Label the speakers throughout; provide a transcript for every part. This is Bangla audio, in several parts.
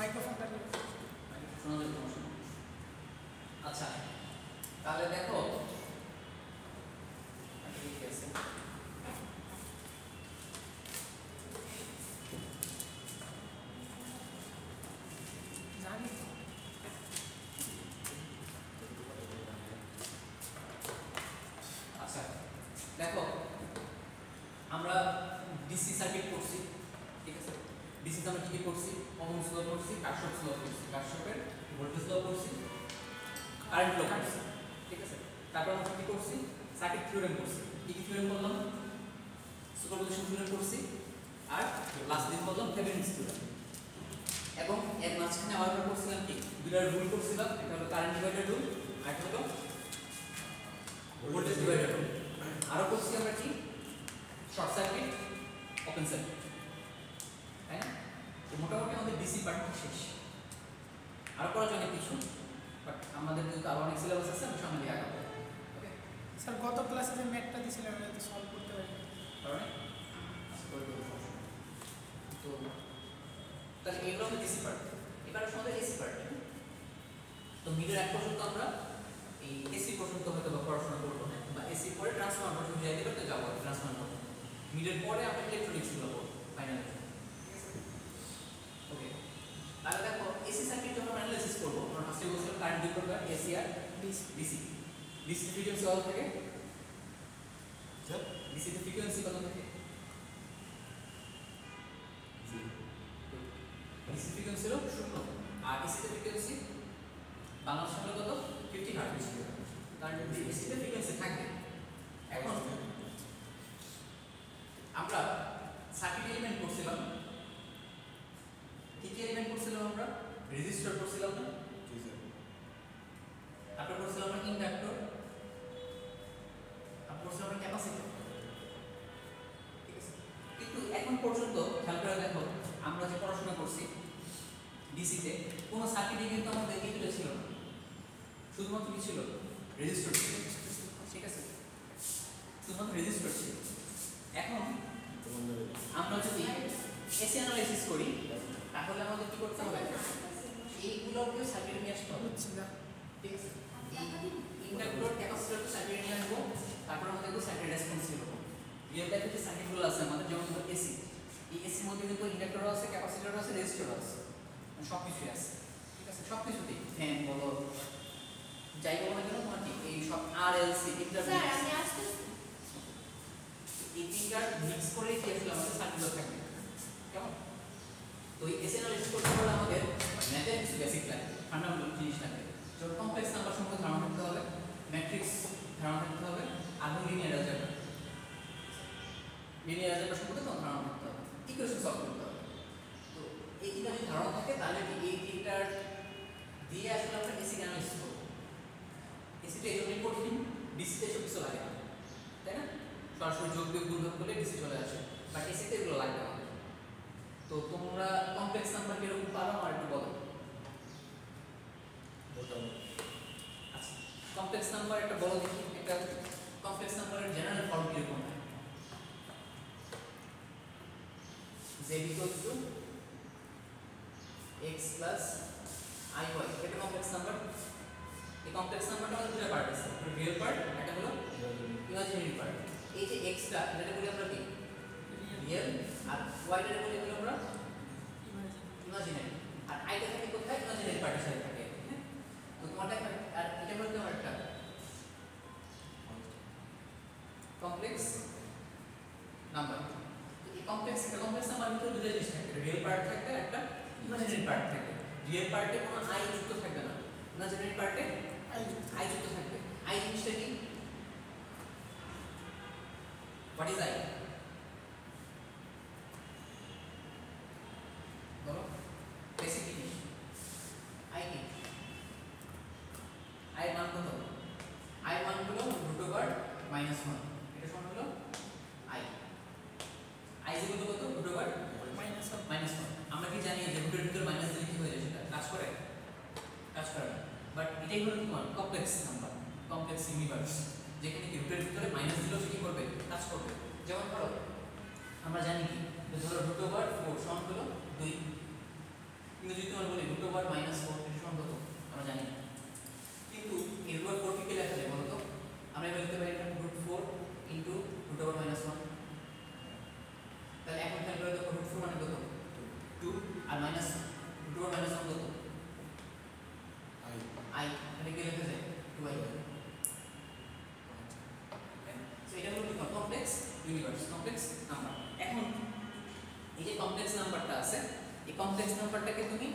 Speaker 1: মাইক্রোফোনটা
Speaker 2: শোনা যাবে সমস্যা নেই। আচ্ছা তাহলে দেখো ঠিক আছে
Speaker 1: জানি
Speaker 2: আচ্ছা দেখো আমরা ডিসি সার্কিট করছি ঠিক আছে ডিসি আমরা কি করছি ওহমস ল করছি কারশফস ল করছি কারশফের ভোল্টেজ ল করছি কারেন্ট ল করছি ঠিক আছে তারপর আমরা কি করছি সার্কিট থিওরেম করছি কি কি থিওরেম করলাম সুপারপজিশন থিওরেম করছি আর লাস্ট দিন বললাম থেভেনিনস থিওরেম এবং এর মাঝখানে আমরা করছিলাম কি দুইটা রুল করছিলাম একটা হলো কারেন্ট ডিভাইডার রুল আর একটা হলো ভোল্টেজ ডিভাইডার রুল আরো করছি আমরা কি শর্ট সার্কিট ওপেন সার্কিট তাই না তো মোটামুটি আমাদের ডিসি পার্টটা শেষ আরো করা যায় অনেক কিছু বাট আমাদের যেহেতু আরো অনেক সিলেবাস আছে আমি সামনে দিয়ে আগাবো ওকে
Speaker 1: স্যার গত ক্লাসে যে ম্যাথটা দিয়েছিলেন আমি তো সলভ করতে পারি
Speaker 2: কারণ তো তাহলে এগুলো হলো ডিসি পার্ট এবার আমাদের এসি পার্ট তো মিডের এক পর্যন্ত আমরা এই এসি পর্যন্ত হয়তো বা পড়াশোনা করবো না বা এসি পরে ট্রান্সফরমার পর্যন্ত যাইতে পারতে যাবো ট্রান্সফরমার মিডের পরে আমরা ইলেকট্রনিক্স গুলো পড়বো ফাইনালি ওকে তাহলে দেখো এসি সার্কিট যখন অ্যানালাইসিস করব আমরা ফার্স্টে বলছিলাম কারেন্ট দুই প্রকার এসি আর ডিসি ডিসি ফ্রিকোয়েন্সি কত থাকে ডিসি ফ্রিকোয়েন্সি কত থাকে ডিসি ফ্রিকোয়েন্সি হলো 0 আর এসি ফ্রিকোয়েন্সি বাংলাদেশ হলো কত 50 হার্টজ কারণ ডিসি ফ্রিকোয়েন্সি থাকে এখন আমরা সার্কিট এলিমেন্ট করছিলাম কি কি এলিমেন্ট করছিলাম আমরা রেজিস্টর করছিলাম না জি স্যার তারপর করছিলাম আমরা ইন্ডাক্টর তারপর করছিলাম আমরা ক্যাপাসিটর ঠিক আছে কিন্তু এখন পর্যন্ত খেয়াল করে দেখো আমরা যে পড়াশোনা করছি ডিসি তে কোনো সার্কিটে কিন্তু আমাদের এগুলো ছিল না শুধুমাত্র কি ছিল রেজিস্টর ছিল ঠিক আছে শুধুমাত্র রেজিস্টর ছিল এখন আমরা যদি এসি অ্যানালাইসিস করি তাহলে আমাদের কি করতে হবে এইগুলোকে সার্কিটে নিয়ে আসতে হবে ঠিক আছে ইন্ডাক্টর ক্যাপাসিটর সার্কিটে নিয়ে আসবো তারপর আমাদের দেখবো সার্কিট রেসপন্স কি রকম রিয়েল লাইফে যে সার্কিটগুলো আছে আমাদের যেমন এসি এই এসির মধ্যে কিন্তু ইন্ডাক্টরও আছে ক্যাপাসিটরও আছে রেজিস্টরও আছে সব কিছুই আছে ঠিক আছে সব কিছুতেই ফ্যান বলো যাই বলো না কেন তোমার কি এই সব আর এল সি
Speaker 3: স্যার আমি আসতে
Speaker 2: এই তিনটা মিক্স করে কি আসলে আমাদের সার্কিটগুলো থাকবে কেমন তো এই এসি অ্যানালাইসিস করতে হলে আমাদের ম্যাথের কিছু বেসিক লাগে ফান্ডামেন্টাল জিনিস লাগে যেমন কমপ্লেক্স নাম্বার সম্পর্কে ধারণা থাকতে হবে ম্যাট্রিক্স ধারণা থাকতে হবে আর লিনিয়ার অ্যালজেব্রা সম্পর্কে তো ধারণা থাকতে হবে ইকুয়েশন সলভ করতে হবে তো এই তিনটা যদি ধারণা থাকে তাহলে কি এই তিনটার দিয়ে আসলে আমরা এসি অ্যানালাইসিস করব এসিটা এই জন্যই কঠিন ডিসিতে এসব কিছু লাগে না তাই না সরাসরি যোগ বিয়োগ গুণ ভাগ করলে ডিসি চলে আসে বাট এসিতে এগুলো লাগবে না তো তোমরা কমপ্লেক্স নাম্বার কিরকম পারো আর একটু বলো আচ্ছা কমপ্লেক্স নাম্বার একটা বলো দেখি একটা কমপ্লেক্স নাম্বারের জেনারেল ফর্ম কিরকম হয় z = x plus iy এটা কমপ্লেক্স নাম্বার এই কমপ্লেক্স নাম্বারটা আমাদের দুটো পার্ট আছে একটা রিয়েল পার্ট একটা হলো ইমাজিনারি পার্ট এই যে x টা এটা বলি আমরা কি রিয়েল আর y টা বলি আমরা ইমাজিনারি আর i টা থাকে কোথায় ইমাজিনারি পার্টের সাথে থাকে হ্যাঁ তো তোমারটা আর এটা বলতে আমরা একটা কমপ্লেক্স নাম্বার এই কমপ্লেক্স নাম্বার ভিতরে দুটো জিনিস থাকে রিয়েল পার্ট থাকে একটা ইমাজিনারি পার্ট থাকে রিয়েল পার্টে কোনো i যুক্ত থাকবে না ইমাজিনারি পার্টে i যুক্ত থাকবে i জিনিসটা কি হোয়াট ইজ i বলো বেসিক জিনিস i কি i মান কত i মান হলো √1 এটা সমান হলো i i = কত √1 আমরা কি জানি যে রুটের ভিতর মাইনাস দিলে কি হয়ে যায় সেটা কাজ করে না বাট এটাই হলো তোমার কমপ্লেক্স নাম্বার কমপ্লেক্স ইউনিভার্স যেখানে কি রুটের ভিতরে মাইনাস দিলেও কি করবে কাজ করবে যেমন ধরো আমরা জানি কি যে ধরো √4 সমান হলো 2 কিন্তু যদি তোমার বলি আর মাইনাস রুট ওভার মাইনাস 1 কত I এখানে কি লেখা যায় 2i সো এটা হলো কি কমপ্লেক্স ইউনিভার্স কমপ্লেক্স নাম্বার এখন এই যে কমপ্লেক্স নাম্বারটা আছে এই কমপ্লেক্স নাম্বারটাকে তুমি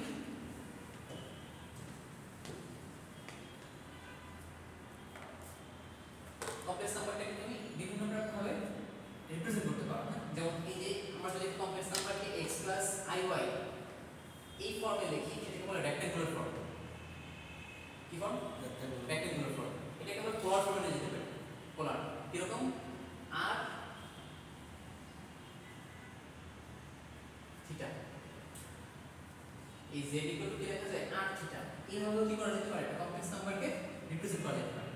Speaker 2: কমপ্লেক্স নাম্বারটাকে তুমি বিভিন্ন ভাবে রিপ্রেজেন্ট করতে পারো না যেমন এই যে আমরা যদি কমপ্লেক্স নাম্বারকে x iy এই ফর্মে লিখি এটাকে বলে রেক্ট্যাঙ্গুলার ফর্ম কি ফর্ম রেক্ট্যাঙ্গুলার ফর্ম এটাকে আমরা পোলার ফর্মে নিয়ে যেতে পারি পোলার এরকম r থিটা এই z ইকুয়াল টু কি লেখা যায় r থিটা এইভাবে কি করা যেতে পারে একটা কমপ্লেক্স নাম্বারকে রিপ্রেজেন্ট করা যেতে পারে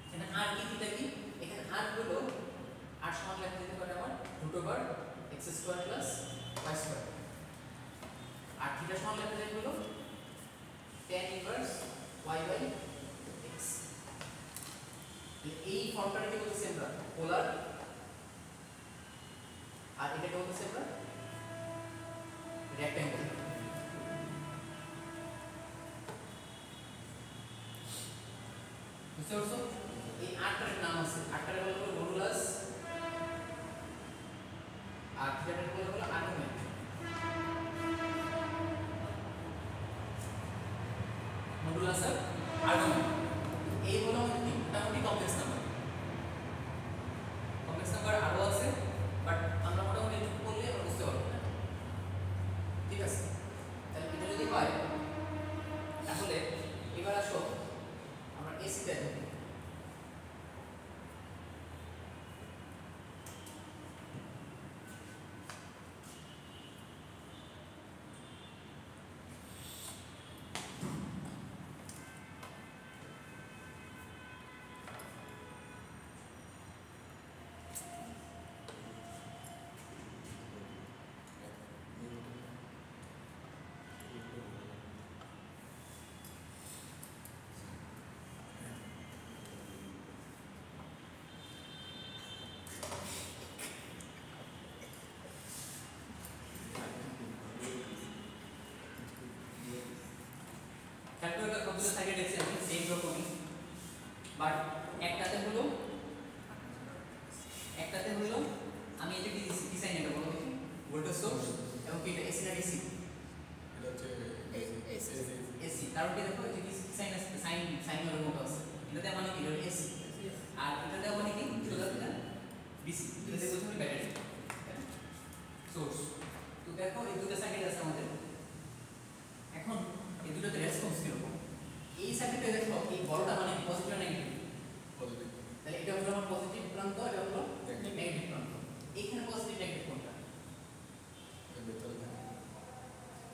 Speaker 2: এখানে r কি থিটা কি এখানে r হলো r সমান লেখা যেতে পারে আমার root over x square plus y square আর থিটা সমান লেখা যায় হলো tan inverse y by x এই ফর্মটাকে বলতেছি আমরা পোলার আর এটাকে বলতেছি আমরা রেক্ট্যাঙ্গুলার বুঝতে পারছো এই আটটার নাম আছে আটটার বলা হলো মডুলাস আর থিটাটার বলা হলো আর্গুমেন্ট মডুলাস আর আর্গুমেন্ট এই হলো আমাদের মোটামুটি কমপ্লেক্স নাম্বার আরো আছে বাট আমরা মোটামুটি একটু বললে আমরা বুঝতে পারবো না ঠিক আছে তাহলে এটা যদি হয় তাহলে এবার আসো আমরা এসি তে দেখি calculator computer circuit excel same রকমই বাট একটাতে হলো আমি এটা কি ডিজাইন এটা বলো দেখি ভোল্টেজ সোর্স এবং কি এটা এসি না ডিসি
Speaker 3: এটা হচ্ছে
Speaker 2: এসি কারণ কি দেখো যে সাইন আছে সাইন এর মতো আছে এটাতে মানে কি এটা এসি আর এটাতে মানে কি চলে এটা ডিসি এটাতে প্রথমে ব্যাটারি সোর্স তো দেখো এই দুটো সার্কিট আছে আমাদের এখন এই দুটোতে রেসপন্স কি রকম এই সার্কিটে দেখো এই বড়টা মানে পজিটিভ না নেগেটিভ
Speaker 3: পজিটিভ
Speaker 2: তাহলে এটা হলো আমার পজিটিভ প্রান্ত এটা হলো নেগেটিভ প্রান্ত এইখানে পজিটিভ নেগেটিভ কোনটা
Speaker 3: এর ভিতরে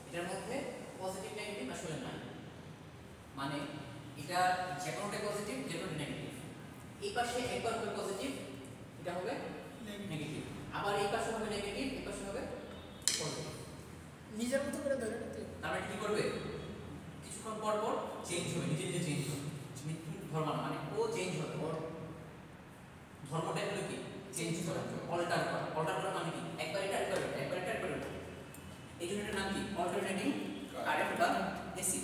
Speaker 2: এটার মধ্যে পজিটিভ নেগেটিভ আসলে নাই মানে এটা যে কোনোটা পজিটিভ যে কোনোটা নেগেটিভ এই পাশে একবার হবে পজিটিভ এটা হবে নেগেটিভ আবার এই পাশে হবে নেগেটিভ এই পাশে হবে পজিটিভ
Speaker 1: নিজের মতো করে ধরে নিতে
Speaker 2: তাহলে কি করবে কিছুক্ষণ পর পর চেঞ্জ হবে নিজে নিজে চেঞ্জ হবে ধর্ম মানে ও চেঞ্জ হবে ওর ধর্মটা হলো কি চেঞ্জ করা অল্টার করা মানে কি একবার এটা একবার এটা এই জন্য এটার নাম কি অল্টারনেটিং কারেন্ট বা এসি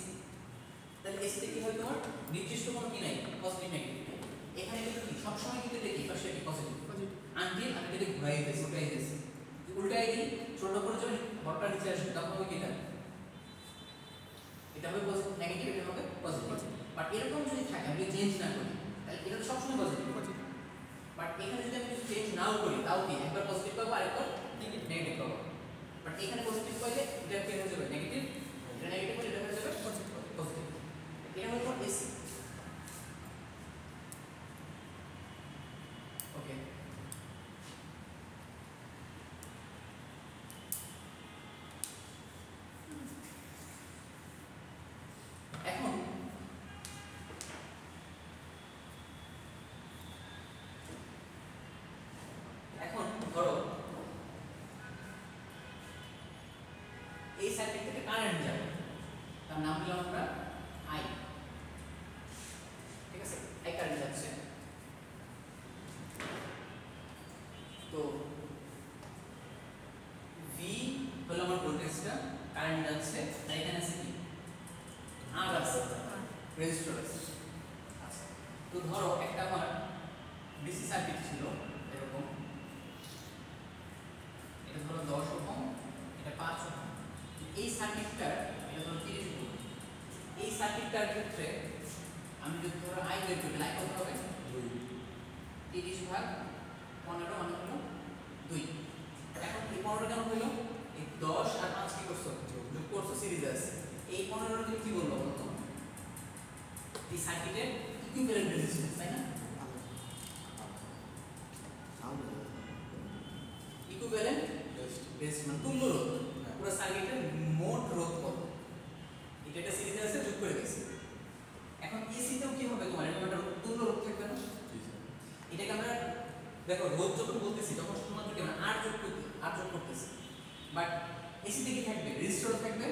Speaker 2: তাহলে এসিতে কি হয় তোমার নির্দিষ্ট কোনো কি নাই পজিটিভ নেগেটিভ এখানে কিন্তু কি সব সময় কিন্তু দেখি পাশে কি পজিটিভ আনটিল আমি যদি ঘুরাই দিই উল্টাই দিই ছোট করে যখন বড়টা নিচে আসবে তখন হবে কি এটা হবে পজিটিভ নেগেটিভ এটা হবে পজিটিভ বাট এরকম যদি থাকে আমি চেঞ্জ না করি তাহলে এটা সব সময় পজিটিভ বাট এখানে যদি আমি চেঞ্জ নাও করি তাও কি একবার পজিটিভ পাবো আরেকবার নেগেটিভ পাবো বাট এখানে পজিটিভ পাইলে এটা কি হয়ে যাবে নেগেটিভ এটা নেগেটিভ হলে এটা হয়ে যাবে পজিটিভ এটা হলো তোমার এসি ওকে এখন ধরো এই সার্কিট থেকে কারেন্ট যাবে তার নাম দিলাম আমরা আই ঠিক আছে আই কারেন্ট যাচ্ছে তো ভি হলো আমার ভোল্টেজটা কারেন্ট যাচ্ছে আর এখানে আছে কি আর আছে রেজিস্টর আছে। আচ্ছা তো ধরো একটা আমার ডিসি সার্কিট ছিল এরকম, এটা ধরো 10 ওহম, এটা 5 ওহম। এই সার্কিটটার এটা ধরো 30 ভোল্ট। এই সার্কিটটার ক্ষেত্রে আমি যদি ধরো আই বের করি, আই কত হবে? 30 ভাগ 15 মানে হলো 2। এখন এই 15 কেন হলো? এই 10 আর 5 কি করছো? যোগ করছো, সিরিজে আছে। এই 15 তুমি কি বলবো বলতো? এই সার্কিটের ইকুইভ্যালেন্ট রেজিস্ট্যান্স, তাই না? ইকুইভ্যালেন্ট রেজিস্ট্যান্স তুল্য রোধ। পুরো সার্কিটের মোট রোধ কত? এটা একটা সিরিজে আছে, যোগ করে দিয়েছি। এখন এসিতেও কি হবে তোমার? এরকম একটা তুল্য রোধ থাকবে না? এটাকে আমরা দেখো রোধ যখন বলতেছি তখন শুধুমাত্র কেন আর যোগ করতেছি, বাট এসিতে কি থাকবে? রেজিস্টর থাকবে,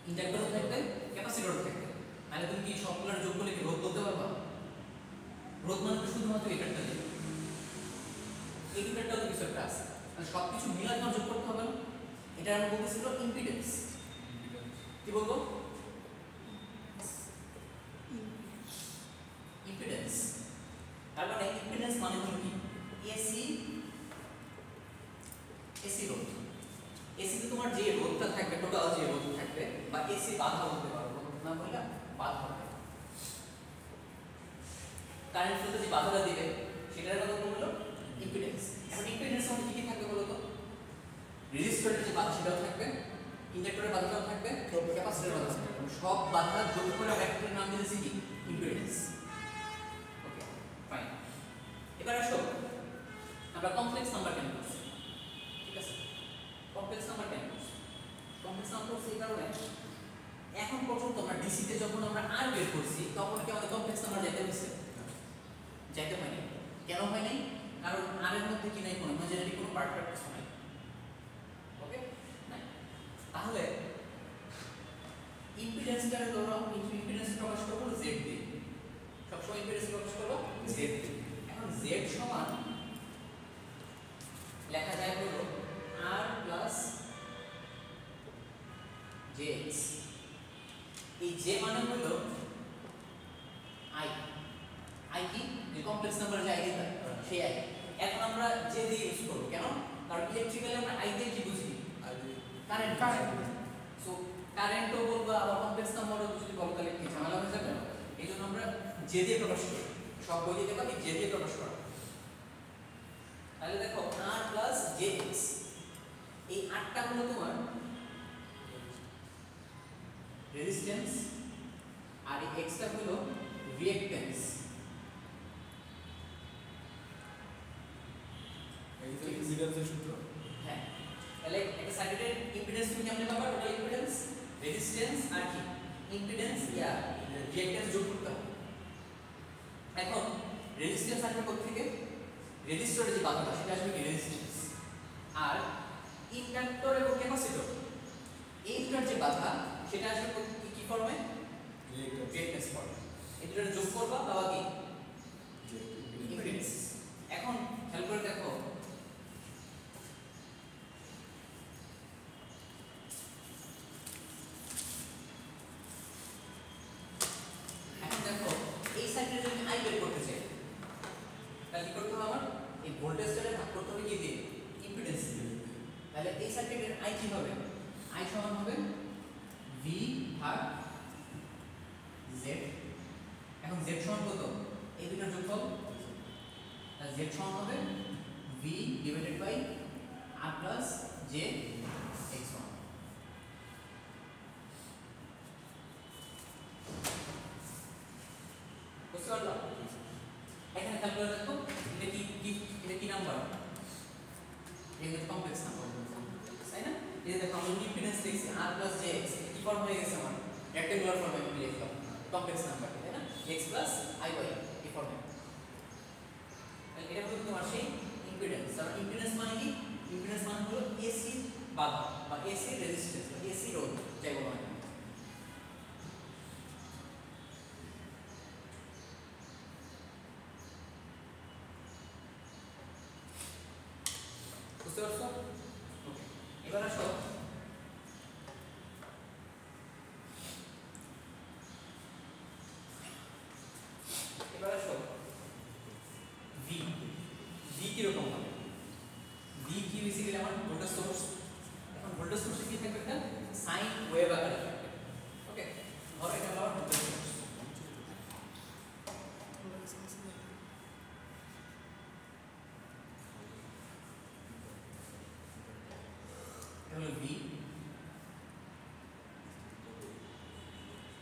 Speaker 2: ইন্ডাক্টর থাকবে, ক্যাপাসিটর থাকবে। তাহলে তুমি কি সবগুলোর যোগ করলে কি রোধ বলতে পারবা? রোধ মানে শুধুমাত্র এটারটা দেবে, এই দুটারটাও তো কিছু একটা আছে, মানে সবকিছু মিলে তোমার যোগ করতে হবে না। এটা আমরা বলতেছিল ইম্পিডেন্স। কি বলবো? ইম্পিডেন্স। তার মানে ইম্পিডেন্স মানে হলো কি? এসি রোধ। এসিতে তোমার যে রোধটা থাকবে, টোটাল যে রোধ থাকবে, বা এসি বাধা বলতে পারো, না বললে বাধা হবে। কারেন্ট ফ্লোতে যে বাধাটা দিবে সেটার কথা বললো ইম্পিডেন্স। এখন ইম্পিডেন্স মধ্যে কি কি থাকবে বলো তো? রেজিস্টরের যে বাধা সেটাও থাকবে, ইন্ডাক্টরের বাধাটাও থাকবে, ক্যাপাসিটরের বাধা থাকবে। সব বাধা যোগ করে একটা নাম দিয়েছি কি? ইম্পিডেন্স। Okay fine. এবার আসো আমরা কমপ্লেক্স নাম্বার কেন করছি? ঠিক আছে, কমপ্লেক্স নাম্বার কেন করছি? কমপ্লেক্স নাম্বার করছি এই কারণে এখন পর্যন্ত আমরা ডিসিতে যখন আমরা আর বের করছি তখন কি আমাদের কমপ্লেক্স নাম্বার যেতে হয়েছে? যেতে হয় নাই। কেন হয় নাই? কারণ আর এর মধ্যে কি নাই? কোনো ইমাজিনারি কোনো পার্ট কিছু নাই। ওকে নাই। তাহলে ইম্পিডেন্সটা ধরো ইম্পিডেন্স প্রকাশ করব z দিয়ে, সবসময় ইম্পিডেন্স প্রকাশ করব z দিয়ে। এখন z সমান লেখা যায় হলো r প্লাস jx। এই j মানে হলো i কি? যে কমপ্লেক্স নাম্বার যে i দিতে সেই i। এখন আমরা j দিয়ে ইউজ করব কেন? কারণ ইলেকট্রিক্যালি আমরা i দিয়ে কি বুঝি? কারেন্ট। সো কারেন্টও বলবো, আবার কমপ্লেক্স নাম্বারও যদি বলো তাহলে কি ঝামেলা হয়ে যাবে? এই জন্য আমরা j দিয়ে প্রকাশ করি। সব বই দিতে পারি j দিয়ে প্রকাশ করা। তাহলে দেখো r প্লাস jx, এই rটা হলো তোমার রেজিস্ট্যান্স আর এই x টা হলো রিঅ্যাকট্যান্স।
Speaker 3: এই যে ইম্পিডেন্সের সূত্র।
Speaker 2: হ্যাঁ, তাহলে একটা সার্কিটের ইম্পিডেন্স তুমি কেমনে পাবা? টোটাল ইম্পিডেন্স, রেজিস্ট্যান্স আর কি ইম্পিডেন্স ইয়া রিঅ্যাকট্যান্স যোগ করতে হবে। এখন রেজিস্ট্যান্স আসবে কোথা থেকে? রেজিস্টরের যে বাধাটা সেটা আসবে কি? রেজিস্ট্যান্স। আর ইন্ডাক্টর এবং ক্যাপাসিটর এই দুটার যে বাধা সেটা আসবে কি ফর্মে? রিঅ্যাকট্যান্স ফর্মে। এই দুটোর যোগ করবা পাবা কি? ইম্পিডেন্স। এখন খেয়াল করে দেখো এই সার্কিটে যদি আই বের করতে চাই তাহলে কি করতে হবে? আমার এই ভোল্টেজটাকে ভাগ করতে হবে কি দিয়ে? ইম্পিডেন্স দিয়ে। তাহলে এই সার্কিটের আই কি হবে? আই সমান হবে V ভাগ Z। এখন Z সমান কত? এই দুটোর যোগফল, তাহলে Z সমান হবে V divided by R plus J X1। বুঝতে পারলাম? এখানে খেয়াল করে দেখো এটা কি নাম্বার? এটা কমপ্লেক্স নাম্বার, তাই না? এই দেখো আমরা ইম্পিডেন্স লিখছি r প্লাস jx, কি ফর্ম হয়ে গেছে আমার? রেক্ট্যাঙ্গুলার ফর্মে আমি লিখলাম কমপ্লেক্স নাম্বার, তাই না? x প্লাস i y এই ফর্মে। তাহলে এটা হলো তোমার সেই ইম্পিডেন্স। আর ইম্পিডেন্স মানে কি? ইম্পিডেন্স মানে হলো এসি বাধা বা এসি রেজিস্ট্যান্স বা এসি রোধ যাই বলা হয়। বুঝতে পারছো? ওকে, এবার আসো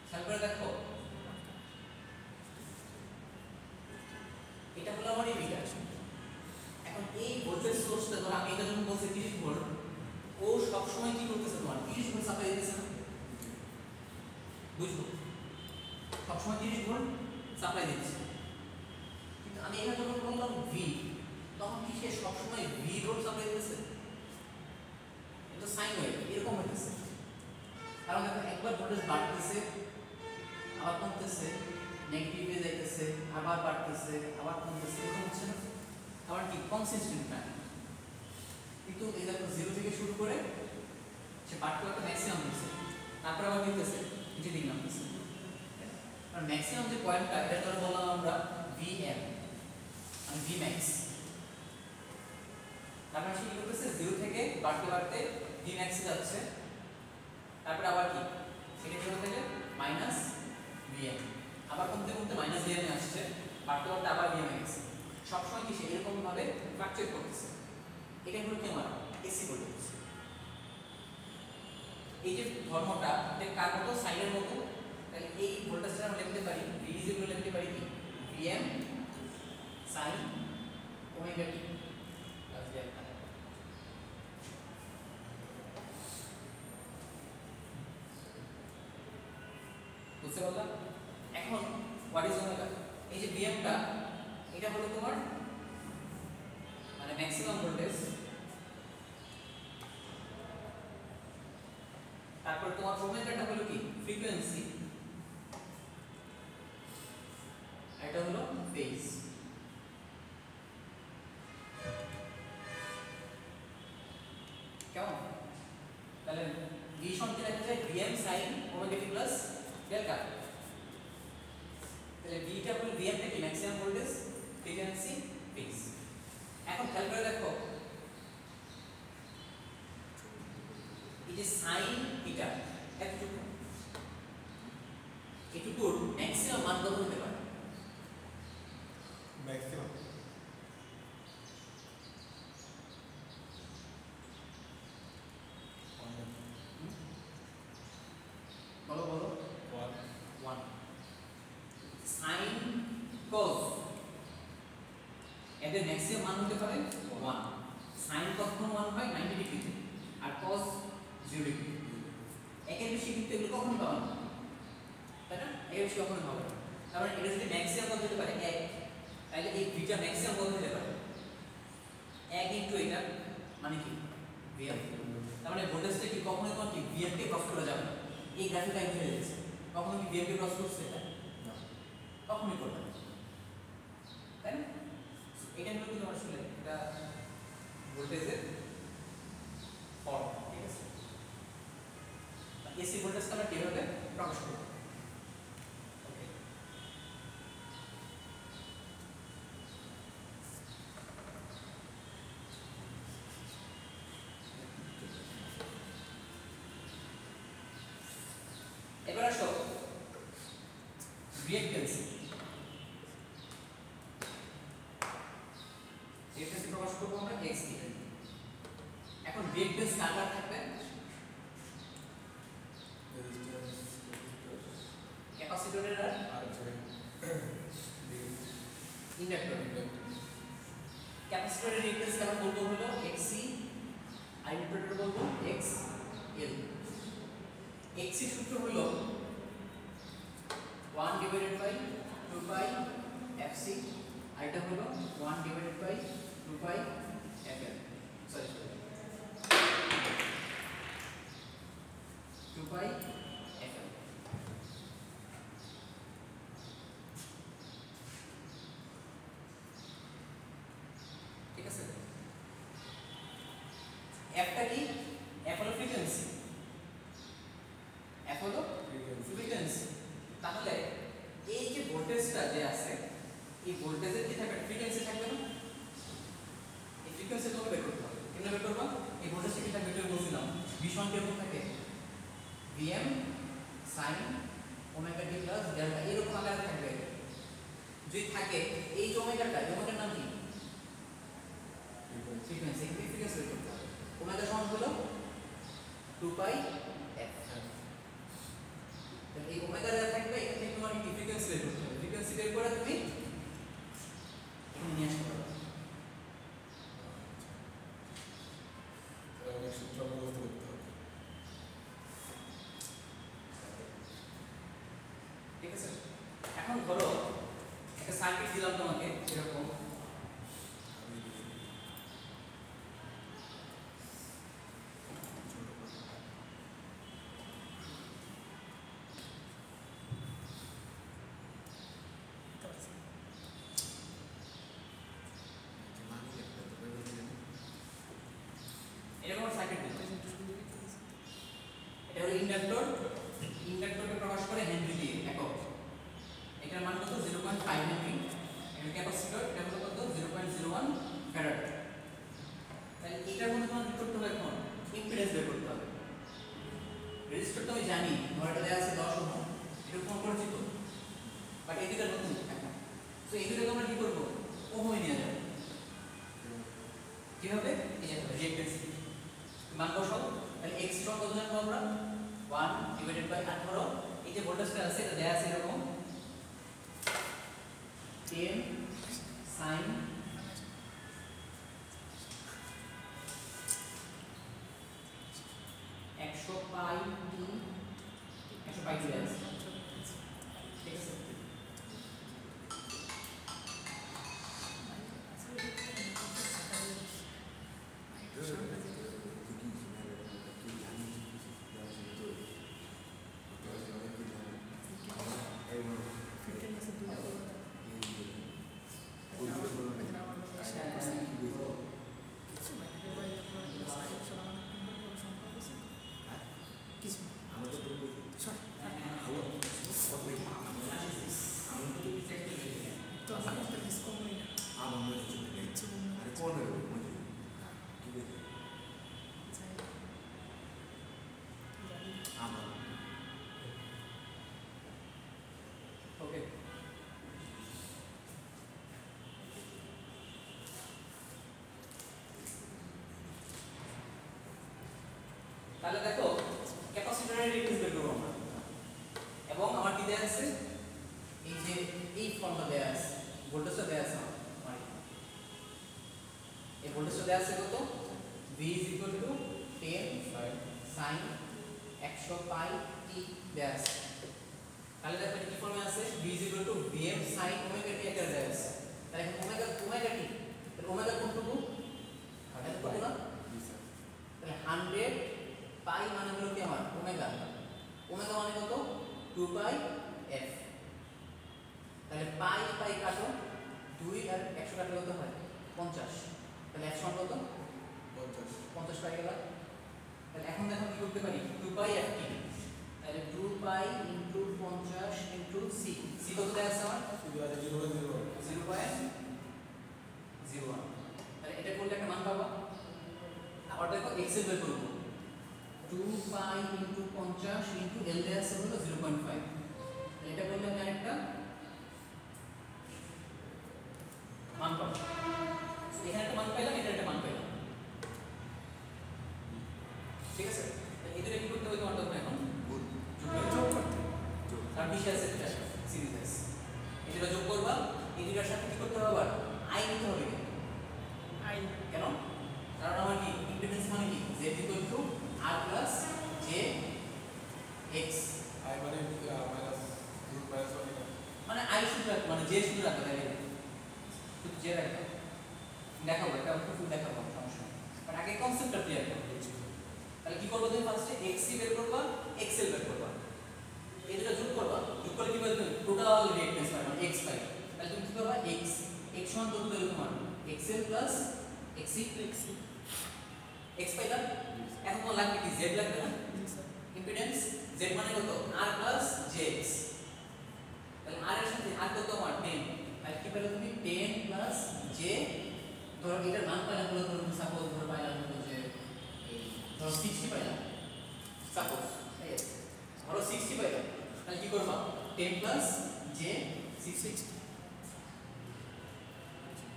Speaker 2: খেয়াল করে দেখো এটা হলো আমার ইমিটার। এখন এই ভোল্টেজ সোর্সটা ধর আমি এটা যখন বলছি 30 ভোল্ট, ও সব সময় কি করতেছে তোমার 30 ভোল্ট সাপ্লাই দিতেছে না, বুঝছো? সব সময় 30 ভোল্ট সাপ্লাই দিচ্ছে, কিন্তু আমি এখানে যখন বললাম ভি, তখন কি সে সব সময় ভি ভোল্ট সাপ্লাই দিতেছে? এটা সাইন ওয়েভ এরকম হইতেছে। কারণ দেখো একবার ভোল্টেজ বাড়তেছে আবার কমতেছে, নেগেটিভে যাইতেছে আবার বাড়তেছে আবার কমতেছে, এরকম হচ্ছে না? আবার কি কনসিস্টেন্ট না। কিন্তু এই দেখো 0 থেকে শুরু করে সে বাড়তে বাড়তে ম্যাক্সিমাম হচ্ছে, তারপর আবার দিতেছে নিচে দিকে নামতেছে। আর ম্যাক্সিমাম যে পয়েন্টটা এটা ধরে বললাম আমরা Vm, মানে Vmax। তারপর সে কি করতেছে 0 থেকে বাড়তে বাড়তে Vmax এ যাচ্ছে, তারপর আবার কি সেটা কি হতে গেলে Vm, আবার কমতে কমতে Vm এ আসছে, বাড়তে বাড়তে আবার Vmax। সবসময় কি সে এরকম ভাবে ফ্লাকচুয়েট করতেছে। এটা হলো কি আমার এসি ভোল্টেজ। এই যে ধর্মটা এটা কার মতো, সাইনের মতো। তাহলে এই ভোল্টেজটা আমরা লিখতে পারি V লিখতে পারি কি Vm sin ওমেগা t। বুঝতে পারলাম? এখন হোয়াট ইজ ওমেগা? এই যে Vm টা এটা হলো তোমার মানে ম্যাক্সিমাম ভোল্টেজ, তারপর তোমার ওমেগাটা হলো কি ফ্রিকোয়েন্সি, এটা হলো ফেজ। কেমন? তাহলে V সমান লেখা যায় Vm sin omega t plus delta. তাহলে V টা হলো Vm টা কি ম্যাক্সিমাম ভোল্টেজ, ফ্রিকোয়েন্সি, ফেজ। এখন খেয়াল করে দেখো এই যে সাইন থিটা এটুকুর ম্যাক্সিমাম মান কত হতে পারে?
Speaker 3: ম্যাক্সিমাম
Speaker 2: বলো বলো
Speaker 3: 1
Speaker 2: সাইন কস এদের ম্যাক্সিমাম মান হতে পারে 1। সাইন কখন 1 হয় 90 ডিগ্রিতে, আর কস 0 ডিগ্রি। একের বেশি কিন্তু এগুলো কখনো পাবো না, তাই না? এর বেশি কখনো পাবো না। তার মানে এটা যদি ম্যাক্সিমাম কত হতে পারে 1, তাহলে এই ভিটা ম্যাক্সিমাম কত হতে পারে 1 ইনটু এটা মানে কি Vm। তার মানে ভোল্টেজটা কি কখনোই কোন কি Vm কে ক্রস করা যাবে না। এই গ্রাফিক লাইন ধরে যাচ্ছে, কখনো কি Vm কে ক্রস করছে এটা? কখনোই করবে না, তাই না? এটা হলো কিন্তু আসলে এটা ভোল্টেজের ফর্ম, ঠিক আছে? এসি ভোল্টেজকে আমরা কিভাবে প্রকাশ করব? ওকে, এবার আসো রিঅ্যাকট্যান্স। রিঅ্যাকট্যান্স প্রকাশ করব আমরা x দিয়ে। এখন রিঅ্যাকট্যান্স কার কার থাকবে? ক্যাপাসিটরের আর ইন্ডাক্টরের। ক্যাপাসিটরের রিঅ্যাকট্যান্স কেমন বলবো হলো xc, আর ইন্ডাক্টরের বলবো xl। xc সূত্র হলো 1 ডিভাইডেড বাই 2 পাই fc, আর এটা হলো 1 divided by 2 pi fl, sorry 2 pi fl। ঠিক আছে? f টা কি? f হলো ফ্রিকোয়েন্সি, f হলো ফ্রিকোয়েন্সি। তাহলে এই যে ভোল্টেজটা যে আছে এই ভোল্টেজের কি থাকবে? ফ্রিকোয়েন্সি থাকবে না? এই ফ্রিকোয়েন্সি তোমাকে বের করতে হবে। কেন বের করবা? এই ভোল্টেজটা কি থাকবে? এটা বলছিলাম ভীষণ কেমন থাকে Vm sin omega t plus delta, এরকম আকারে থাকবে। যদি থাকে এই যে ওমেগাটা, ওমেগার নাম কি? ফ্রিকোয়েন্সি। এই ফ্রিকোয়েন্সি বের করতে হবে। ওমেগা সমান হলো 2 পাই f। এই ওমেগার বের করে তুমি নিয়ে আসতে পারো।
Speaker 3: অনেক সূত্র মুখস্থ করতে হবে।
Speaker 2: ঠিক আছে, এখন ধরো একটা সার্কিট দিলাম তোমাকে এরকম, এরকম সার্কিট দিলাম। এটা হলো ইন্ডাক্টর, ইন্ডাক্টরকে প্রকাশ করে হেনরি দিয়ে একক। এটার মান কত 0.5 হেনরি। এটা ক্যাপাসিটর, এটা হলো কত 0.01 ফ্যারাড। তাহলে এটার মধ্যে তোমার কি করতে হবে, এখন ইম্পিডেন্স বের করতে হবে। রেজিস্টার তো আমি জানি ধরাটা দেওয়া আছে 10 ওহম, এটা কোন পরিচিত, বাট এই দুটো নতুন এখন। সো এই দুটোকে আমরা কি করব, ওহমে নিয়ে যাব। কিভাবে, এই যে রিঅ্যাকট্যান্স মান বসাও। তাহলে x সমান কত জানবো আমরা, 1 ডিভাইডেড বাই 18। এই যে ভোল্টেজটা আছে এটা দেয়া আছে এরকম 10 sin 100 পাই t 100 পাই দেয়া আছে। ঠিক আছে, ওকে। তাহলে দেখো ক্যাপাসিটরের রিঅ্যাকট্যান্স বের করব আমরা, এবং আমার কি দেয়া আছে, এই যে এই ফর্মটা দেয়া আছে, ভোল্টেজটা দেয়া আছে আমার, এই ভোল্টেজটা দেয়া আছে কত, V 10 sin 100 পাই t দেয়া আছে। তাহলে দেখো কি ফর্মে আছে, V Vm sin omega t আকারে দেয়া আছে। তাহলে ওমেগা t, তাহলে ওমেগা কোনটুকু, এটা কত না, তাহলে 100 পাই মানে হলো কি আমার ওমেগা, ওমেগা মানে কত 2 পাই f। তাহলে পাই পাই কাটো, 2 আর 100 কাটলে কত হয় 50। তাহলে f সমান কত 50 পাই গেল। তাহলে এখন দেখো কি করতে পারি, 2 পাই f t, তাহলে 2 পাই ইনটু 50 ইনটু c, c কত দেয়া আছে আমার 0.01। তাহলে এটা করলে একটা মান পাবো। আবার দেখো x এর বের করব, 2 পাই ইনটু 50 ইনটু l দেয়া আছে হলো 0.5। এটা করলে আমি আরেকটা মান পাবো। এখানে একটা মান পেলাম, এখানে একটা মান পেলাম। ঠিক আছে, এই দুটো কি করতে হবে তোমার, তখন এখন যোগ করতে, আর বিশেষ আছে এটা সিরিজ আছে, এই দুটো যোগ করবা। এই দুটোর সাথে কি করতে হবে, আবার i নিতে হবে।
Speaker 1: আই
Speaker 2: কেন, কারণ আমার কি ইম্পিডেন্স মানে কি z r plus j x,
Speaker 3: I মানে মাইনাস রুট মাইনাস 1 এটা
Speaker 2: মানে i শুধু রাখবে, মানে j শুধু রাখবে, তাই শুধু j রাখবে। দেখাবো এটা একটু ফুল দেখাবো, সমস্যা নেই, বাট আগে কনসেপ্টটা ক্লিয়ার করো। তাহলে কি করবো, তুমি ফার্স্টে xc বের করবা, xl বের করবা, এই দুটো যোগ করবা। যোগ করলে কি পাবে, টোটাল রিঅ্যাকট্যান্স পাবে, মানে x পাবে। তাহলে তুমি কি করবা, x সমান কত পেলে তোমার xl plus xc x পাইলা। এখন তোমার লাগবে কি, z লাগবে না, ইম্পিডেন্স z মানে কত r plus jx। তাহলে r এর সাথে r কত আমার 10, তাহলে কি পেলে তুমি 10 plus j, ধরো এটার মান পাইলা হলো, ধরো সাপোজ ধরো পাইলা হলো যে এই ধরো 60 পাইলা, সাপোজ এই ধরো 60 পাইলা। তাহলে কি করবা, 10 plus j 60,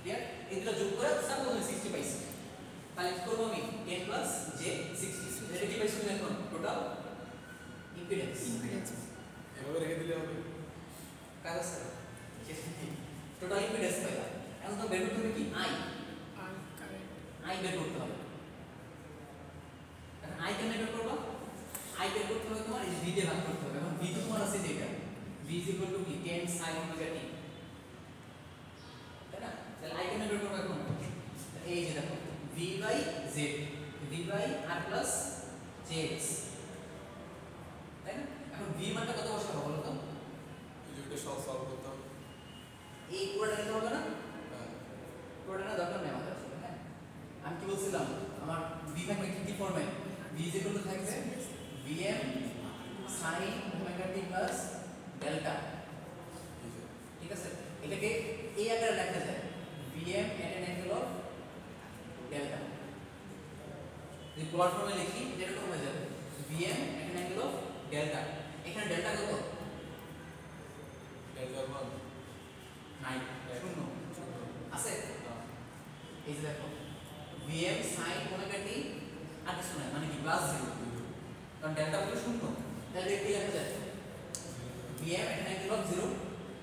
Speaker 2: ক্লিয়ার। এই দুটো যোগ করে সাপোজ আমি 60 পাইছি, তাহলে কি করব আমি 10 plus j 60, এটা কি পাইছি এখন টোটাল ইম্পিডেন্স।
Speaker 3: এভাবে রেখে দিলে হবে,
Speaker 2: কাগজ স্যার টোটাল ইম্পিডেন্স পাইলাম। এখন তো বের করতে হবে কি আই,
Speaker 1: আর কারেন্ট
Speaker 2: আই বের করতে হবে। এখন আই কেমনে বের করবা? আই বের করতে হবে তোমার এই ভি দিয়ে ভাগ করতে হবে। এখন ভি তো তোমার আছে যেটা ভি ইজ ইকুয়াল টু কি 10 sin ওমেগা টি, তাই না? তাহলে আই কেমনে বের করব এখন? এই যে দেখো V by Z, V by R plus JX, তাই না? এখন ভি মানটা কত বসাবো বলো তো?
Speaker 3: এটা সলভ করতে হবে।
Speaker 2: এই পুরোটা নিতে হবে না,
Speaker 3: হ্যাঁ,
Speaker 2: পুরোটা না দরকার নেই আমাদের আসলে। হ্যাঁ আমি কি বলছিলাম, আমার ভি থাকবে কি ফর্মে, ভি ইজ ইকুয়াল টু থাকবে vm sin omega t plus delta, ঠিক আছে? এটাকে এই আকারে লেখা যায় vm at an angle of delta। যদি পোলার ফর্মে লিখি যেটা কমে যাবে vm at an angle of delta। এখানে ডেল্টা কত?
Speaker 3: ডেল্টা 1
Speaker 2: নাই, শূন্য আছে। এই যে দেখো vm sin ওমেগা টি আর কিছু নাই, মানে কি প্লাস 0, কারণ ডেল্টা হলো শূন্য। তাহলে কি লেখা যায় vm at an angle of 0,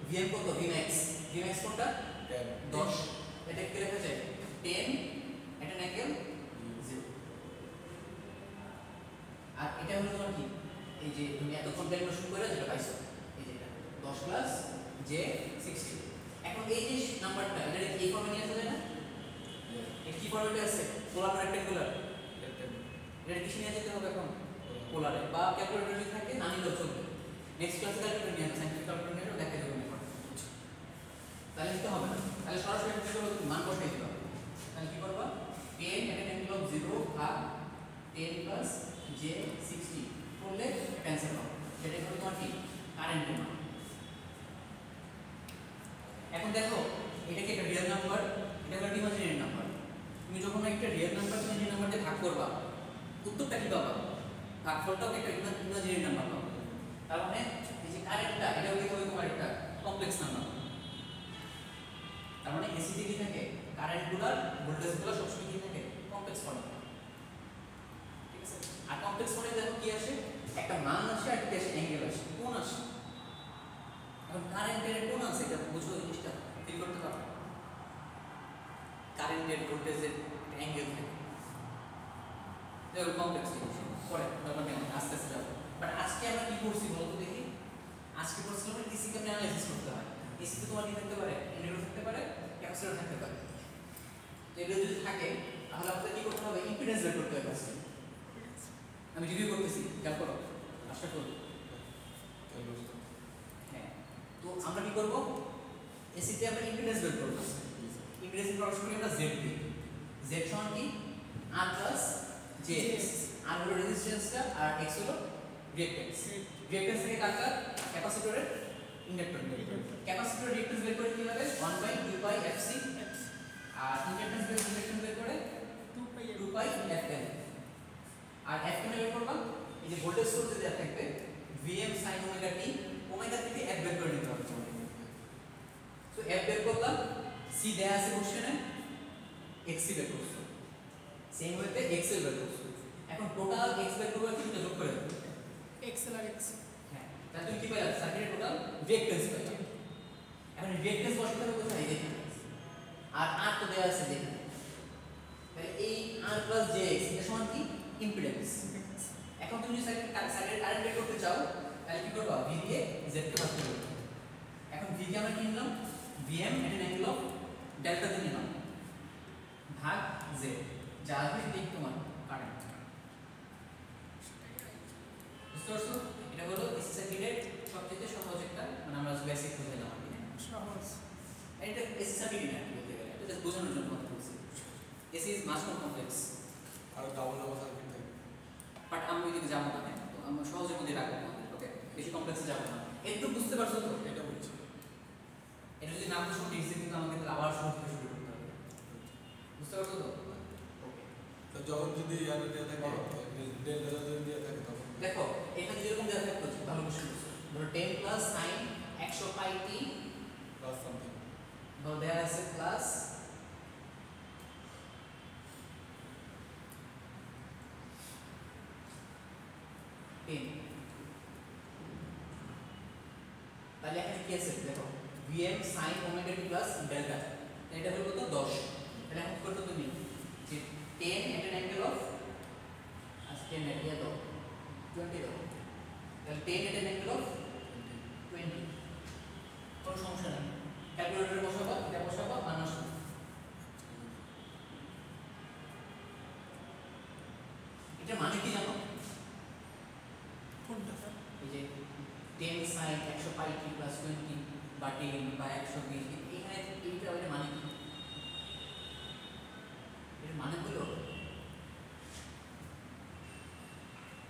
Speaker 2: vm কত? vmax, vmax কোনটা? 10, এটা কি লেখা যায় 10 at an angle 0। আর এটা হলো তোমার কি, এই যে তুমি এতক্ষণ ক্যালকুলেশন করে যেটা পাইছো, এই যে এটা 10 প্লাস j 60। এখন এই যে নাম্বারটা এটা এই ফর্মে নিয়ে আসা যায় না? এটা কি ফর্মেটে আছে? পোলার না রেক্টাঙ্গুলার? এটা কিসে নিয়ে যেতে হবে এখন? পোলারে, বা ক্যালকুলেটর যদি থাকে না নিলেও চলবে। নেক্সট ক্লাসে ক্যালকুলেটর নিয়ে আসবে, সাইন্টিফিক ক্যালকুলেটরও দেখা যাবে না। তাহলে নিতে হবে না, তাহলে সরাসরি কি করবে? মান বসাই দিবা। তাহলে কি করবা 10 at an angle of 0 ভাগ 10 প্লাস j 60 করলে ক্যান্সেল হবে। সেটা হলো তোমার কি কারেন্টের মান। এখন দেখো এটা কি একটা রিয়েল নাম্বার, এটা একটা ইমাজিনারি নাম্বার। তুমি যখন একটা রিয়েল নাম্বার ইমাজিনারি নাম্বার দিয়ে ভাগ করবা উত্তরটা কি পাবা? ভাগফলটাও একটা ইমাজিনারি নাম্বার পাবা। তার মানে এই যে কারেন্টটা এটাও কি হবে তোমার একটা কমপ্লেক্স নাম্বার। তার মানে এসিতে কি থাকে কারেন্টগুলোর ভোল্টেজগুলো সবসময় কি থাকে কমপ্লেক্স ফর্মে, ঠিক আছে? আর কমপ্লেক্স ফর্মে দেখো কি আসে, একটা মান আসে আর কি আসে অ্যাঙ্গেল আসে, কোণ আসে। এখন কারেন্টের কোণ আছে, এটা বুঝো জিনিসটা ফিল করতে পারো। কারেন্টের ভোল্টেজের অ্যাঙ্গেল থাকে, এটা কমপ্লেক্স জিনিস। পরে তখন আস্তে আস্তে যাবো। বাট আজকে আমরা কি করছি বলতো দেখি, আজকে করছিলাম এসি কেমনে অ্যানালাইসিস করতে হয়। এসিতে তোমার কি থাকতে পারে? ইন্ডাক্টর থাকতে পারে, ক্যাপাসিটর থাকতে পারে। তো এগুলো যদি থাকে তাহলে আমাদের কি করতে হবে? ইম্পিডেন্স বের করতে হবে। আমি রিভিউ করতেছি, খেয়াল করো, আশা করি। হ্যাঁ, তো আমরা কি করব? এসিতে আমরা ইম্পিডেন্স বের করব। ইম্পিডেন্স প্রকাশ করি আমরা জেড দিয়ে। জেড সমান কি আর প্লাস জেএক্স। আর হলো রেজিস্ট্যান্সটা আর এক্স হলো রিঅ্যাকট্যান্স। রিঅ্যাকট্যান্স থেকে কার কার? ক্যাপাসিটরের ইন্ডাক্টর। ক্যাপাসিটরের রিঅ্যাকট্যান্স বের করে কি হবে? 1/2 পাই এফসি। আর ইন্ডাক্ট্যান্স বের করে 2 পাই এফএল। আর এফএল বের করবা এই যে ভোল্টেজ সোর্স দেয়া থাকবে Vm sin omega t, omega থেকে এফ বের করে নিতে হবে। তো এফ বের করলাম, সি দেয়া আছে কোশ্চেনে, এক্স সি বের করছো। সেম ওয়েতে এক্স এল বের করছো। এখন টোটাল এক্স বের করবা কি যোগ করে দেব?
Speaker 1: এক্সেল আর এক্স।
Speaker 2: হ্যাঁ, তাহলে তুমি কি পাইলা? সার্কিটের টোটাল রিঅ্যাকট্যান্স পাইলা। এখন রিঅ্যাকট্যান্স বসাতে হবে কোথায়? দেখেন আর আর তো দেয়া আছে দেখেন। তাহলে এই আর প্লাস জেএক্স এটা সমান কি? ইম্পিডেন্স। এখন তুমি যদি সার্কিটের কারেন্ট বের করতে চাও তাহলে কি করবা? ভি দিয়ে জেড কে ভাগ করবে। এখন ভি কে আমরা কি নিলাম? Vm at an angle of delta দিয়ে নিলাম ভাগ জেড, যা আসবে সেটাই তোমার কারেন্ট। বুঝতে পারছো? এটা হলো এসি সার্কিটের সবচেয়ে সহজ একটা, মানে আমরা বেসিক বুঝে নিলাম আর কি।
Speaker 1: সহজ।
Speaker 2: এটা এসি সার্কিট না বলতে গেলে, এটা জাস্ট বোঝানোর জন্য কথা বলছি। AC is much more complex.
Speaker 3: আর ডাবল সার্কিট থাকে।
Speaker 2: বাট আমি যদি যাবো না, তো আমরা সহজের মধ্যে রাখবো আমাদের, ওকে? বেশি কমপ্লেক্সে যাবো না। একটু বুঝতে পারছো তো?
Speaker 3: এটা বুঝছি।
Speaker 2: এটা যদি না বুঝো ডিসি কিন্তু আমাকে আবার শুরু থেকে শুরু করতে হবে। বুঝতে পারছো তো? ওকে।
Speaker 3: তো যখন যদি ইয়ার দেয়া থাকে ডেল্টা যদি দেয়া থাকে তখন
Speaker 2: দেখো এখানে যেরকম দেওয়া থাকতো ভালো কোশ্চেন করছো। ধরো 10 প্লাস sin 100 পাই টি
Speaker 3: প্লাস সামথিং,
Speaker 2: ধরো দেয়া আছে প্লাস তাহলে এখানে কি আছে দেখো vm sin omega t plus delta, এটা হলো কত 10। তাহলে এখন কত তুমি যে 10 at an angle of 10 at ইয়া দাও 20 দাও, তাহলে 10 at an angle of 20, কোনো সমস্যা নেই। ক্যালকুলেটরে বসাবা, এটা বসাবা মাইনাস। এটা মানে কি জানো?
Speaker 1: কোনটা স্যার?
Speaker 2: এই যে 10 sin 100 pi t plus 20 বা 10 বা 120, এখানে এইটা ওইটা মানে কি? এর মানে হলো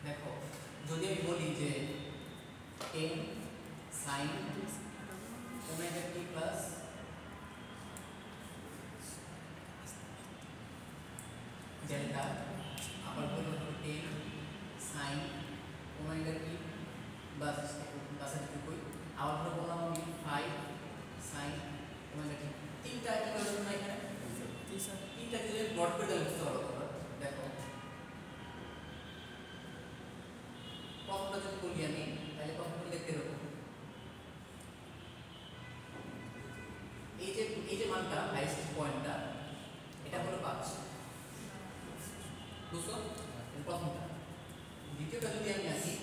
Speaker 2: দেখো, যদি আমি বলি যে 10 sin omega t plus delta, আবার হলো 10 sin ওমেগা t বাস কই, আবার হলো বললাম আমি 5 sin ওমেগা t। তিনটা কি করলাম না এখানে?
Speaker 1: জি স্যার।
Speaker 2: তিনটা যদি প্লট করে দিলে বুঝতে পারো তোমরা। দেখো প্রথমটা যদি বলি আমি, তাহলে প্রথমটা দেখতে এরকম, এই যে মানটা হাইয়েস্ট পয়েন্টটা এটা হলো 5, বুঝছো? প্রথমটা। দ্বিতীয়টা যদি আমি আসি,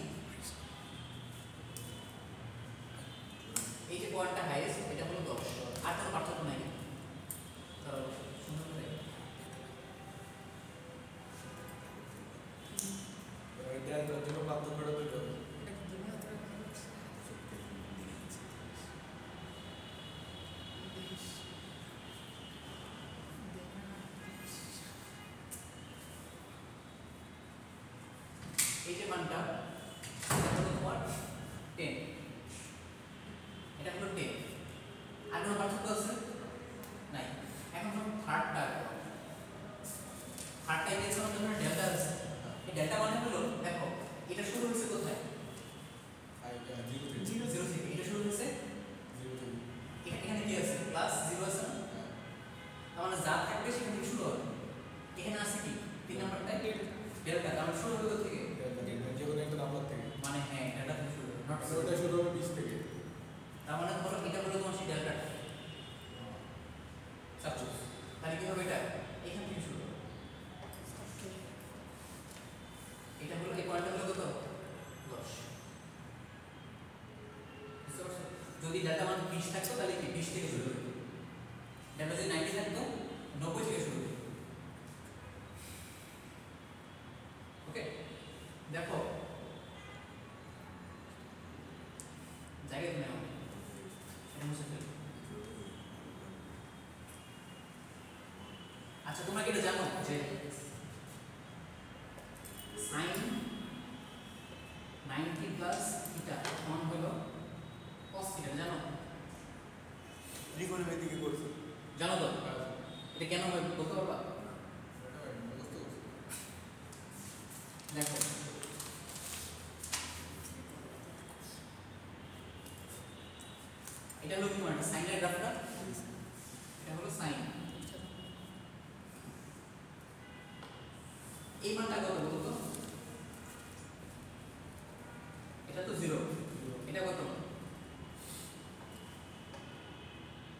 Speaker 2: এই যে পয়েন্টটা হাইয়েস্ট এটা হলো 10, আর কোনো পার্থক্য নাই। ধরো সুন্দর করে
Speaker 3: ডেল্টার জন্য পার্থক্যটা তো
Speaker 1: এটা কি দুনিয়া হাতে রাখা আছে?
Speaker 2: এই যে মানটা এটা হলো তোমার 10, এটা হলো 10, আর কোনো পার্থক্য আছে নাই। এখন ধরো থার্ডটা গেছে আমাদের জন্য ডেল্টা আছে। এই ডেল্টা মানে হলো দেখো এটা শুরু হয়েছে কোথায়?
Speaker 3: জিরো
Speaker 2: 0 থেকে। এটা শুরু হয়েছে এখানে কি আছে? প্লাস 0 আছে না? তার মানে যা থাকবে সেখান থেকে শুরু হবে। এখানে আছে কি 3 নাম্বারটাই ডেল্টা, তার মানে শুরু হবে কোথা থেকে?
Speaker 3: যে কোনো একটা নাম্বার থেকে,
Speaker 2: মানে হ্যাঁ ডেল্টা থেকে শুরু হবে, নট
Speaker 3: ওটা শুরু হবে 20 থেকে।
Speaker 2: তার মানে ধরো এটা হলো তোমার সেই ডেল্টাটা। সাপোজ তাহলে কি হবে? এটা এখান থেকে শুরু হবে। এটা হলো এই পয়েন্টটা হলো কত? 10। বুঝতে পারছো? যদি ডেল্টা মান 20 থাকতো তাহলে কি 20 থেকে শুরু হবে। ডেল্টা যদি 90 থাকতো 90 থেকে শুরু হবে। ওকে, দেখো জায়গা তুমি নাও, এটা মুছে ফেলো। আচ্ছা তোমরা কি এটা জানো যে sin 90 প্লাস থিটা সমান হলো cos থিটা, জানো?
Speaker 3: ত্রিকোণমিতি কি করছে?
Speaker 2: জানো তো এটা কেন হয় বলতে পারবা? দেখো এটা হলো কি মানে সাইনের গ্রাফটা, এটা হলো সাইন। এই মানটা কত বলো তো? এটা তো 0, এটা কত?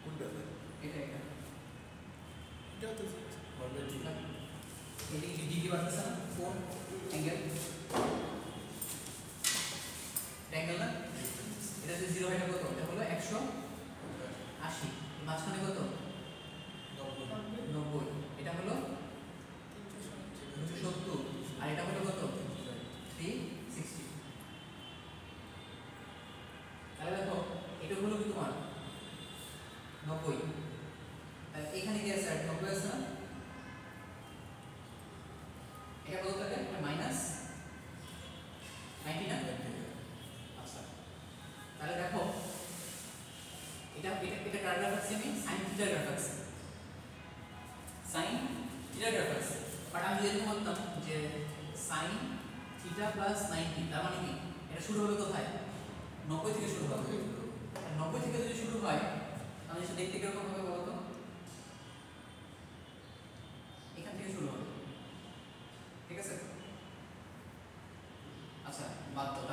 Speaker 3: কোনটা?
Speaker 2: এটা
Speaker 1: এটাও তো জি।
Speaker 3: মানে ঠিক
Speaker 2: এটা কি ডিগ্রি বাড়তেছে না? কোন অ্যাঙ্গেল? অ্যাঙ্গেল না? এটা যদি 0 হয় এটা কত? এটা হলো 180, মাঝখানে কত? 90, এটা হলো 270, আর এটা হলো কত? 360। তাহলে দেখো এটা হলো কি তোমার 90, তাহলে এখানে কি আছে? 90 আছে না? এটা কত থাকে? এটা মাইনাস 90 না? আচ্ছা তাহলে দেখো এটা কার গ্রাফ আছে? আমি sin থিটা গ্রাফ আছে, sin থিটা গ্রাফ আছে। বাট আমি যদি বলতাম যে sin থিটা প্লাস 90, তার মানে কি এটা শুরু হবে কোথায়? 90 থেকে শুরু হবে। 90 থেকে যদি শুরু হয় তাহলে সেটা দেখতে কিরকম হবে বলতো? এখান থেকে শুরু হবে, ঠিক আছে? আচ্ছা বাদ দাও,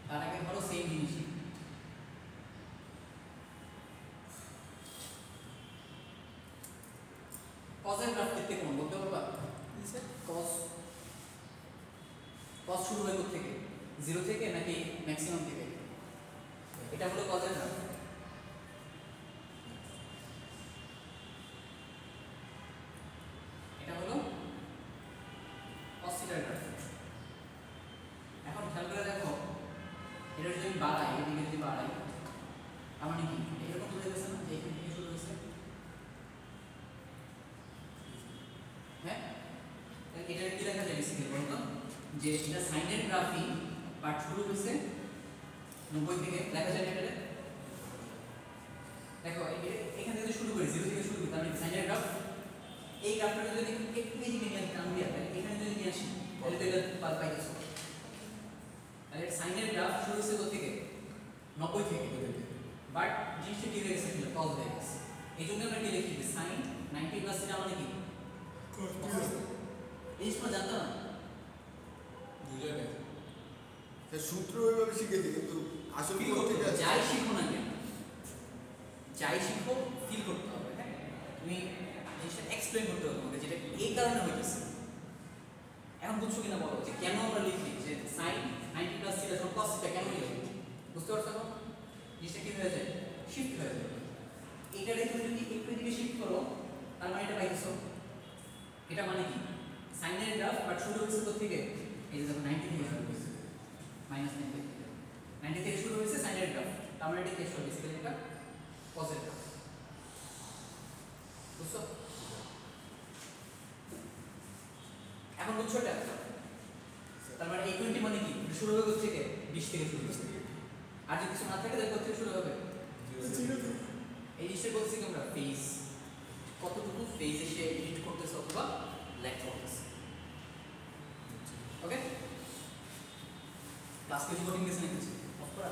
Speaker 2: তার আগে ধরো সেম জিনিসই কজের গ্রাফ দেখতে কেমন বলতে পারবা? কজ কজ শুরু হয় কোথা থেকে? 0 থেকে নাকি ম্যাক্সিমাম থেকে? এটা হলো কজের গ্রাফ। এটা হলো cos থিটার গ্রাফ। এখন খেয়াল করে দেখো, এটা যদি আমি বাড়াই, এদিকে যদি বাড়াই, তার মানে কি এরকম হয়ে গেছে না যে এখান থেকে শুরু হয়েছে? হ্যাঁ, এটা কি লেখা যায় বেসিক্যালি বলতো, যে এটা সাইনের গ্রাফই বাট শুরু হয়েছে 90 থেকে, লেখা যায় এটা। দেখো এখান থেকে শুরু করি, 0 থেকে শুরু করি, তার মানে সাইনের গ্রাফ। এই গ্রাফটা যদি একটু এদিকে নিয়ে আসি, আমি এখানে যদি নিয়ে আসি, তাহলে তো এটা পাইতেছো। তাহলে সাইনের গ্রাফ শুরু হয়েছে কোথা থেকে? 90 থেকে। বাট জিনিসটা কি হয়ে গেছে? কজ হয়ে গেছে। এই জন্য আমরা কি লিখি? সাইন 90 প্লাস থিটা মানে কি? এই জিনিসটা জানতো না?
Speaker 3: বুঝলেন?
Speaker 4: সূত্র ওইভাবে শিখেছি কিন্তু আসল
Speaker 2: ফিল করতে হবে। যাই শিখো না কেন, যাই শিখো ফিল করতে হবে। হ্যাঁ, তুমি জিনিসটা এক্সপ্লেইন করতে হবে তোমাকে, যেটা এই কারণে হইতেছে। এখন বুঝছো কিনা বলো যে কেন আমরা লিখি যে সাইন 90 প্লাস থিটা সমান cos থিটা, কেন লিখি? বুঝতে পারছো এখন? জিনিসটা কি হয়ে যায়? শিফট হয়ে যায়। এইটা রেখে যদি একটু এদিকে শিফট করো, তার মানে এটা পাইছো। এটা মানে কি? সাইনের গ্রাফ বাট শুরু হয়েছে কোথা থেকে? এই যে দেখো 90 থেকে শুরু হয়েছে, -90 থেকে। 90 থেকে শুরু হয়েছে সাইনের গ্রাফ, তার মানে এটা কি আসলে বেসিক্যালি এটা cos-এর গ্রাফ। বুঝছো? এখন বুঝছো এটা? তার মানে এই 20 মানে কি? শুরু হবে কোথা থেকে? 20 থেকে শুরু হবে। আর যদি কিছু না থাকে তাহলে কোথা থেকে শুরু হবে? এই জিনিসটা বলছি কি আমরা ফেজ, কতটুকু ফেজ এসে এডিট করতেছে অথবা ল্যাগ করতেছে। ওকে, ক্লাস কিছু কোডিং গেছে নাকি? অফ করা